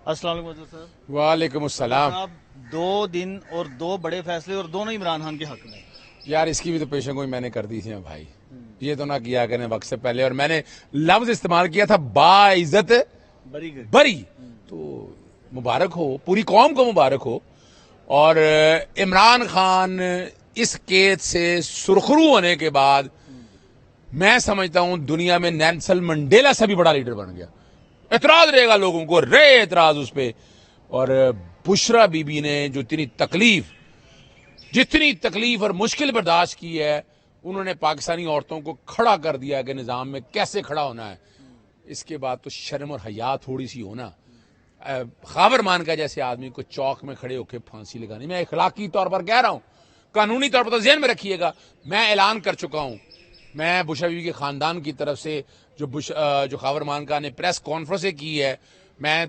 السلام علیکم صاحب۔ وعلیکم السلام۔ آپ 2 دن اور 2 بڑے فیصلے اور دونوں عمران خان کے حق میں۔ یار اس کی بھی تو پیشن گوئی میں نے کر دی تھی بھائی، یہ تو نہ کیا کرنے وقت سے پہلے، اور میں نے لفظ استعمال کیا تھا باعزت بری، تو مبارک ہو، پوری قوم کو مبارک ہو۔ اور عمران خان اس کیس سے سرخرو ہونے کے بعد میں سمجھتا ہوں دنیا میں نیلسن منڈیلا سے بھی بڑا لیڈر بن گیا۔ اعتراض رہے گا لوگوں کو، رہے اعتراض اس پہ۔ اور بشرا بی بی نے جو جتنی تکلیف اور مشکل برداشت کی ہے، انہوں نے پاکستانی عورتوں کو کھڑا کر دیا کہ نظام میں کیسے کھڑا ہونا ہے۔ اس کے بعد تو شرم اور حیا تھوڑی سی ہونا۔ خاور مان کا جیسے آدمی کو چوک میں کھڑے ہو کے پھانسی لگانی، میں اخلاقی طور پر کہہ رہا ہوں، قانونی طور پر تو ذہن میں رکھیے گا، میں اعلان کر چکا ہوں، میں بشرا بی بی کے خاندان کی طرف سے جو خاور مانکا نے پریس کانفرنس کی ہے، میں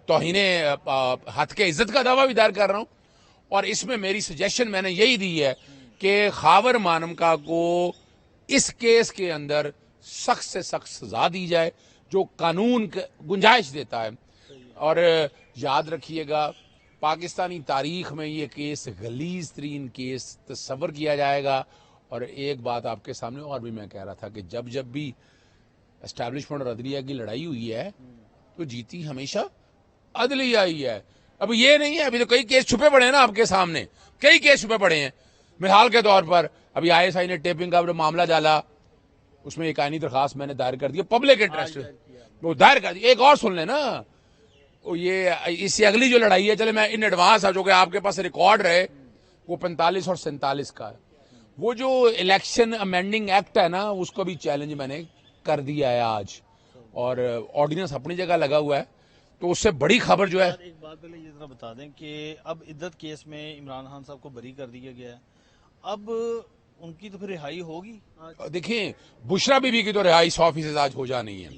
توہین حد کے عزت کا دعویٰ بھی دائر کر رہا ہوں۔ اور اس میں میری سجیشن میں نے یہی دی ہے کہ خاور مانکا کو اس کیس کے اندر سخت سے سخت سزا دی جائے جو قانون گنجائش دیتا ہے۔ اور یاد رکھیے گا، پاکستانی تاریخ میں یہ کیس غلیظ ترین کیس تصور کیا جائے گا۔ اور ایک بات آپ کے سامنے اور بھی میں کہہ رہا تھا کہ جب بھی اسٹیبلشمنٹ اور عدلیہ کی لڑائی ہوئی ہے تو جیتی ہمیشہ عدلیہ ہی ہے۔ اب یہ نہیں ہے، ابھی تو کئی کیس چھپے پڑے ہیں نا آپ کے سامنے، کئی کیس چھپے پڑے ہیں۔ مثال کے طور پر ابھی آئی ایس آئی نے ٹیپنگ کا جو معاملہ ڈالا، اس میں ایک آئینی درخواست میں نے دائر کر دی، پبلک انٹرسٹ وہ دائر کر دی۔ ایک اور سن لیں نا، یہ اس سے اگلی جو لڑائی ہے، چلے میں ان ایڈوانس جو کہ آپ کے پاس ریکارڈ رہے، وہ 45 اور 47 کا ہے۔ وہ جو الیکشن امینڈنگ ایکٹ ہے نا، اس کو بھی چیلنج میں نے کر دیا ہے آج، اور آرڈیننس اپنی جگہ لگا ہوا ہے۔ تو اس سے بڑی خبر جو ہے، ایک بات پہلے یہ ذرا بتا دیں کہ اب عدت کیس میں عمران خان صاحب کو بری کر دیا گیا ہے، اب ان کی تو پھر رہائی ہوگی؟ دیکھیں بشرا بی بی کی تو رہائی 100% آج ہو جانی ہے،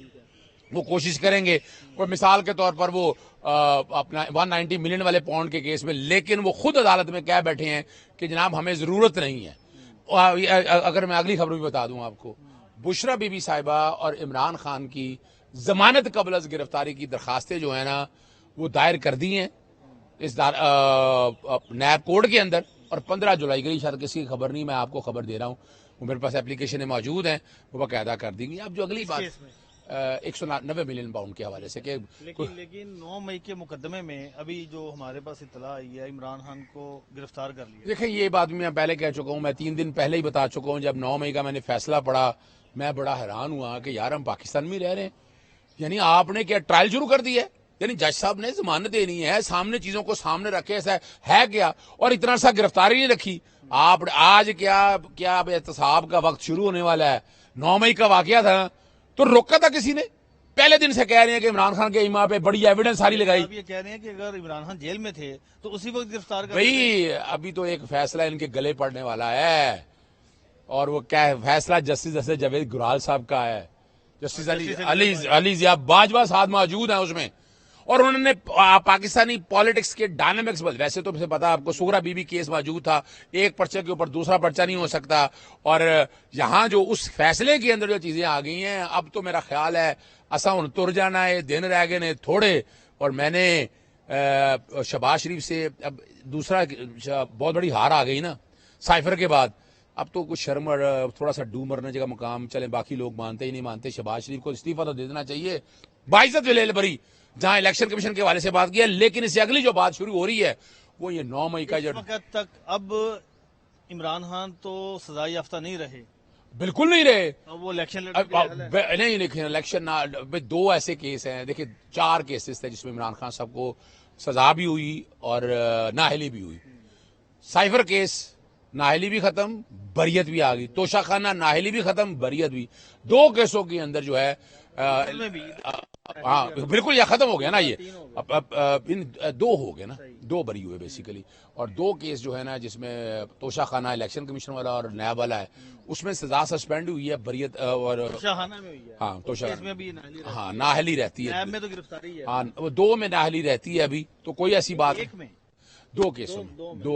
وہ کوشش کریں گے۔ کوئی مثال کے طور پر وہ اپنا 190 ملین والے پاؤنڈ کے کیس میں، لیکن وہ خود عدالت میں کہہ بیٹھے ہیں کہ جناب ہمیں ضرورت نہیں ہے۔ اگر میں اگلی خبر بھی بتا دوں آپ کو، بشرا بی بی صاحبہ اور عمران خان کی ضمانت قبل از گرفتاری کی درخواستیں جو ہیں نا، وہ دائر کر دی ہیں اس نیب کورٹ کے اندر، اور 15 جولائی کی شاید کسی کی خبر نہیں، میں آپ کو خبر دے رہا ہوں، وہ میرے پاس اپلیکیشنیں موجود ہیں، وہ باقاعدہ کر دی گئی۔ اب جو اگلی بات 190 ملین پاؤنڈ کے حوالے سے کہ لیکن 9 مئی کے مقدمے میں ابھی جو ہمارے پاس اطلاع آئی ہے، عمران خان کو گرفتار کر لیا۔ دیکھیں یہ بات میں پہلے کہہ چکا ہوں، میں 3 دن پہلے ہی بتا چکا ہوں، جب 9 مئی کا میں نے فیصلہ پڑھا، میں بڑا حیران ہوا کہ یار ہم پاکستان میں رہ رہے ہیں، یعنی آپ نے کیا ٹرائل شروع کر دی ہے؟ یعنی جج صاحب نے ضمانت دینی ہے، سامنے چیزوں کو سامنے رکھے، ایسا ہے کیا؟ اور اتنا سا گرفتاری نہیں رکھی آپ۔ آج کیا احتساب کا وقت شروع ہونے والا ہے، 9 مئی کا واقعہ تھا تو روکا تھا کسی نے؟ پہلے دن سے کہہ رہے ہیں کہ عمران خان کے ایما پہ بڑی ایویڈنس ساری لگائی۔ یہ کہہ رہے ہیں کہ اگر عمران خان جیل میں تھے تو اسی وقت گرفتار کر بھائی ابھی تو ایک فیصلہ ان کے گلے پڑنے والا ہے، اور وہ کیا فیصلہ جسٹس جاوید گرال صاحب کا ہے، جسٹس علی ضیاء باجوہ ساتھ موجود ہیں اس میں، اور انہوں نے پاکستانی پالیٹکس کے ڈائنامکس ویسے تو سے پتا آپ کو، سغرا بی بی کیس موجود تھا، ایک پرچے کے اوپر دوسرا پرچہ نہیں ہو سکتا، اور یہاں جو اس فیصلے کے اندر جو چیزیں آ گئی ہیں، اب تو میرا خیال ہے اساں ہن تر جانا ہے، دن رہ گئے نے تھوڑے۔ اور میں نے شہباز شریف سے اب دوسرا بہت بڑی ہار آ گئی نا سائفر کے بعد، اب تو کچھ شرم اور تھوڑا سا ڈو مرنے کا مقام، چلیں باقی لوگ مانتے ہی نہیں مانتے، شہباز شریف کو استعفیٰ تو دے دینا چاہیے، باعزت ولیل بری، جہاں الیکشن کمیشن کے حوالے سے بات کی ہے۔ لیکن اس سے اگلی جو بات شروع ہو رہی ہے وہ یہ 9 مئی کا جو وقت تک اب عمران خان تو سزا یافتہ نہیں رہے، بالکل نہیں رہے، اب وہ الیکشن نہیں دیکھیں الیکشن 2 ایسے کیس ہیں، دیکھیں 4 کیسز تھے جس میں عمران خان صاحب کو سزا بھی ہوئی اور نااہلی بھی ہوئی۔ سائفر کیس نااہلی بھی ختم، بریت بھی آ گئی، توشہ خانہ نااہلی بھی ختم، بریت بھی، 2 کیسوں کے اندر جو ہے ہاں بالکل یہ ختم ہو گیا نا، یہ 2 ہو گئے نا، 2 بری ہوئے بیسیکلی، اور 2 کیس جو ہے نا جس میں توشہ خانہ الیکشن کمیشن والا اور نیب والا ہے، اس میں سزا سسپینڈ ہوئی ہے، بریت اور ہاں توشہ ہاں نااہلی رہتی ہے، میں تو گرفتاری ہے، ہاں 2 میں نااہلی رہتی ہے ابھی، تو کوئی ایسی بات دو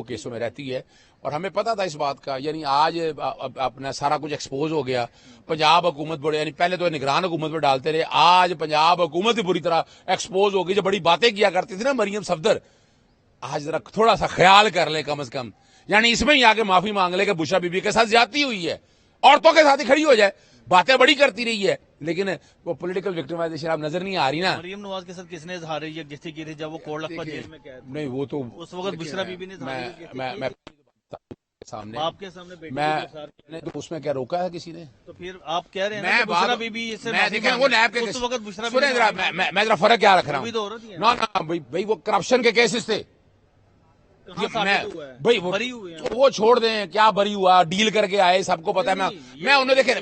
کیسوں میں رہتی ہے. اور ہمیں پتا تھا اس بات کا, یعنی آج اپنا سارا کچھ ایکسپوز ہو گیا. پنجاب حکومت بڑے, یعنی پہلے تو نگران حکومت پہ ڈالتے رہے, آج پنجاب حکومت بری طرح ایکسپوز ہو گئی. جو بڑی باتیں کیا کرتی تھی نا مریم صفدر, آج ذرا تھوڑا سا خیال کر لیں کم از کم. یعنی اس میں ہی آ کے معافی مانگ لے کہ بشرا بی بی کے ساتھ زیادتی ہوئی ہے, عورتوں کے ساتھ ہی کھڑی ہو جائے. باتیں بڑی کرتی رہی ہے لیکن وہ پولیٹیکل وکٹمائزیشن اب نظر نہیں آ رہی نا. مریم نواز کے ساتھ کس نے اظہار یکجہتی کی تھی جب وہ کوڑ لکھپت جیل میں قید؟ نہیں وہ تو اس وقت بشرا بی بی نے میں سامنے آپ کے سامنے بیٹی میں تو اس میں کیا روکا ہے کسی نے؟ تو پھر آپ کہہ رہے ہیں بشرا بی بی اس وقت بشرا بی میں ذرا فرق کیا رکھ رہا بی تو عورت ہی ہے نا بھائی وہ کرپشن کے کیسز تھے. بھائی وہ چھوڑ دیں, کیا بری ہوا, ڈیل کر کے آئے, سب کو پتا ہے. میں انہیں دیکھے,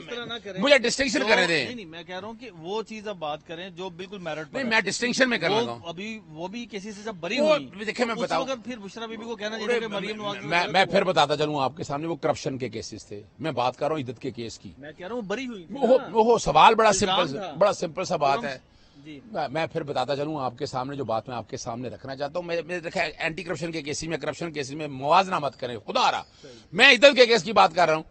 مجھے ڈسٹنکشن کرنے دیں. نہیں میں کہہ رہا ہوں کہ وہ چیز اب بات کریں جو بالکل میرٹ پر. نہیں میں ڈسٹنکشن میں کر رہا ہوں. ابھی وہ بھی کسی سے جب بری ہوئی دیکھیں میں بتاؤں, پھر بشرا بی بی کو کہنا چاہیے کہ مریم نواز. میں پھر بتاتا چلوں آپ کے سامنے, وہ کرپشن کے کیسز تھے. میں بات کر رہا ہوں عدت کے کیس کی. میں کہہ رہا ہوں بری ہوئی. وہ سوال بڑا سمپل سا بات ہے. میں پھر بتاتا چلوں آپ کے سامنے جو بات میں آپ کے سامنے رکھنا چاہتا ہوں. میں دیکھا اینٹی کرپشن کے کیس میں, کرپشن کیس میں موازنہ مت کریں خدا رہا. میں عدت کے کیس کی بات کر رہا ہوں.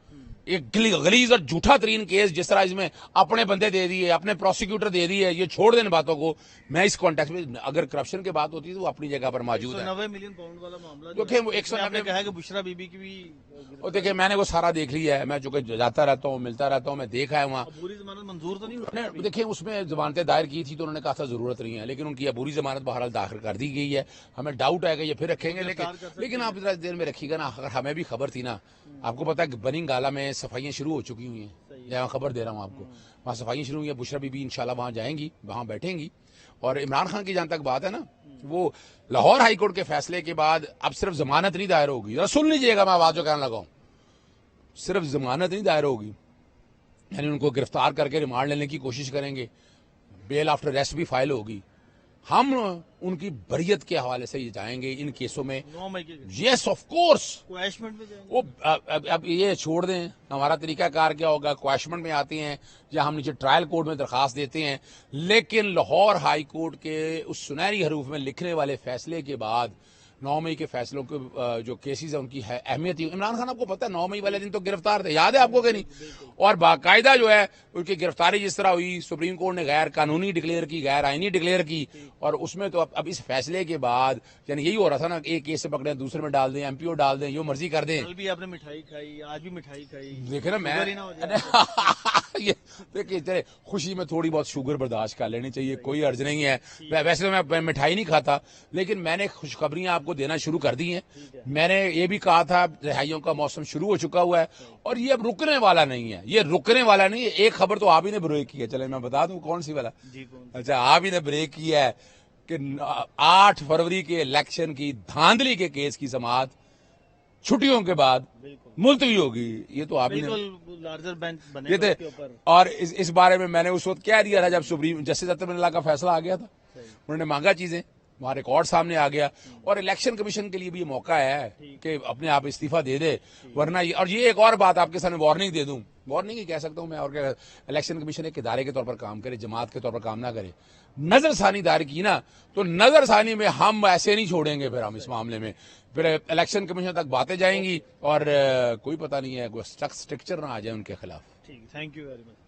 ایک غلیظ اور جھوٹا ترین کیس, جس طرح اس میں اپنے بندے دے دیے, اپنے پروسیکیوٹر دے دیے, یہ چھوڑ دیں باتوں کو. میں اس کانٹیکس میں اگر کرپشن کی بات ہوتی ہے تو وہ اپنی جگہ پر موجود ہے. 190 ملین پاؤنڈ والا معاملہ دیکھیں وہ 190 کہا کہ بشرا بی بی کی بھی. اور دیکھیں میں نے وہ سارا دیکھ لیا ہے, میں چونکہ جاتا رہتا ہوں, ملتا رہتا ہوں, میں دیکھا ہے وہاں. عبوری ضمانت منظور تو نہیں ہوئی. دیکھیں اس میں ضمانتیں دائر کی تھی تو انہوں نے کہا تھا ضرورت نہیں ہے, لیکن ان کی عبوری ضمانت بہرحال داخل کر دی گئی ہے. ہمیں ڈاؤٹ ہے کہ یہ پھر رکھیں گے, لیکن آپ اتنا دیر میں رکھیے گا نا. اگر ہمیں بھی خبر تھی نا, آپ کو پتا ہے کہ بننگ گالا میں صفائیاں شروع ہو چکی ہوئی ہیں. میں خبر دے رہا ہوں آپ کو, وہاں صفائیاں شروع ہوئی ہیں. بشرا بی بی انشاءاللہ وہاں جائیں گی, وہاں بیٹھیں گی. اور عمران خان کی جہاں تک بات ہے نا, وہ لاہور ہائی کورٹ کے فیصلے کے بعد اب صرف ضمانت نہیں دائر ہوگی. سن لیجئے گا میں آواز جو کہنے لگا ہوں, صرف ضمانت نہیں دائر ہوگی, یعنی ان کو گرفتار کر کے ریمانڈ لینے کی کوشش کریں گے. بیل آفٹر ریسٹ بھی فائل ہوگی. ہم ان کی بریت کے حوالے سے یہ جائیں گے ان کیسوں میں. Yes of course. اب یہ چھوڑ دیں, ہمارا طریقہ کار کیا ہوگا, کویشمنٹ میں آتے ہیں یا ہم نیچے ٹرائل کورٹ میں درخواست دیتے ہیں. لیکن لاہور ہائی کورٹ کے اس سنہری حروف میں لکھنے والے فیصلے کے بعد 9 مئی کے فیصلوں کے جو کیسز ہیں ان کی اہمیت ہی. عمران خان آپ کو پتا ہے 9 مئی والے دن تو گرفتار تھے, یاد ہے آپ کو کہ نہیں؟ اور باقاعدہ جو ہے ان کی گرفتاری جس طرح ہوئی, سپریم کورٹ نے غیر قانونی ڈکلیئر کی, غیر آئینی ڈکلیئر کی. اور اس میں تو اب اس فیصلے کے بعد یعنی یہی ہو رہا تھا نا, ایک کیس سے پکڑیں دوسرے میں ڈال دیں, MP او ڈال دیں, جو مرضی کر دیں. کل بھی آپ نے مٹھائی کھائی, آج بھی مٹھائی کھائی. دیکھیں نا میں دیکھیے خوشی میں تھوڑی بہت شوگر برداشت کر لینی چاہیے, کوئی عرض نہیں ہے. ویسے تو میں مٹھائی نہیں کھاتا, لیکن میں نے خوشخبریاں آپ کو دینا شروع کر دی ہیں. میں نے یہ بھی کہا تھا رہائیوں کا موسم شروع ہو چکا ہوا ہے اور یہ اب رکنے والا نہیں ہے. یہ رکنے والا نہیں ہے. ایک خبر تو آپ ہی نے بریک کی ہے, چلے میں بتا دوں کون سی والا. اچھا آپ ہی نے بریک کیا ہے کہ 8 فروری کے الیکشن کی دھاندلی کے کیس کی سماعت چھٹیوں کے بعد ملتوی ہوگی. یہ تو آپ ہی نے. اور اس بارے میں نے اس وقت کہہ دیا تھا جب سپریم جسٹس اطہر اللہ کا فیصلہ آ گیا تھا. انہوں نے مانگا چیزیں, وہاں ریکارڈ سامنے آ گیا. اور الیکشن کمیشن کے لیے بھی یہ موقع ہے کہ اپنے آپ استعفیٰ دے دے, ورنہ اور یہ ایک اور بات آپ کے سامنے وارننگ دے دوں, وارننگ ہی کہہ سکتا ہوں میں. اور کہ الیکشن کمیشن ایک ادارے کے طور پر کام کرے, جماعت کے طور پر کام نہ کرے. نظر ثانی دائر کی نا, تو نظر ثانی میں ہم ایسے نہیں چھوڑیں گے. پھر ہم اس معاملے میں پھر الیکشن کمیشن تک باتیں جائیں گی اور کوئی پتہ نہیں ہے کوئی اسٹرکچر نہ آ جائے ان کے خلاف. Thank you very much.